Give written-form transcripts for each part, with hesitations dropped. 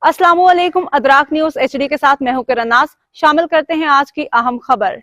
अस्सलाम वालेकुम। अदराक news HD के साथ मैं हूं किरनास। शामिल करते हैं आज की अहम खबर।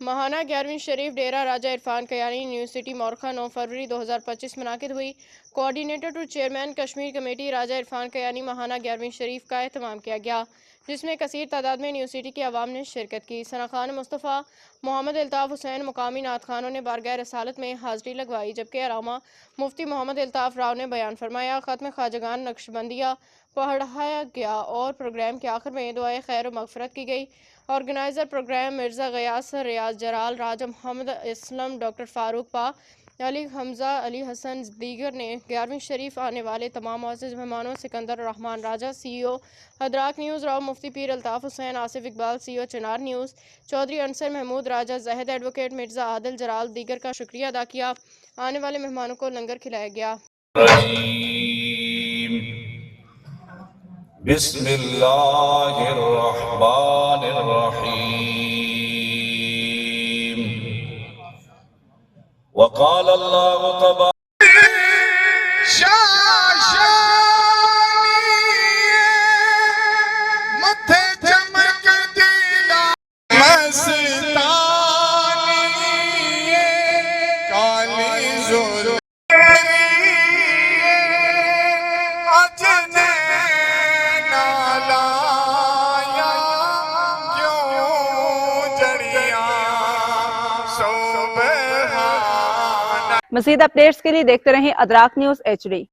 महाना 11वीं शरीफ डेरा राजा इरफान कयानी यूनिवर्सिटी मोरखा 9 फरवरी 2025 मुनाकिद हुई। Coordinator to chairman Kashmir committee Raja Irfan Kayani महाना 11वीं शरीफ का एहतमाम किया गया, जिसमें कसीर तादाद में यूनिवर्सिटी के अवाम ने शिरकत की। सना खान मुस्तफ़ा, मोहम्मद अल्ताफ़ हुसैन, मुकामी नात खानों ने बारगाह रसालत में हाज़री लगवाई, जबकि अलामा मुफ्ती मोहम्मद अल्ताफ़ राव ने बयान फरमाया। ख़त्म ख्वाजगान नक्शबंदिया पढ़ाया गया और प्रोग्राम के आखिर में दुआए खैर व मग़फ़िरत की गई। ऑर्गेनाइज़र प्रोग्राम मिर्ज़ा गयास, रियाज जलाल, राजा मोहम्मद इस्लम, डॉक्टर फ़ारूक पा, अली हमज़ा, अली हसन दीगर ने 11वीं शरीफ आने वाले तमाम मुअज़्ज़ज़ मेहमानों सिकंदर रहमान राजा CEO अदराक न्यूज़, राव मुफ्ती पीर अल्ताफ़ हुसैन, आसिफ इकबाल CEO चिनार न्यूज़, चौधरी अनसर महमूद, राजा ज़ाहिद, एडवोकेट मिर्ज़ा आदिल जलाल दीगर का शुक्रिया अदा किया। आने वाले मेहमानों को लंगर खिलाया गया। बिस्मिल्लाहिर्रहमानिर्रहीम। वक़ाल अल्लाहु तबारक मज़ीद अपडेट्स के लिए देखते रहें अदराक न्यूज HD।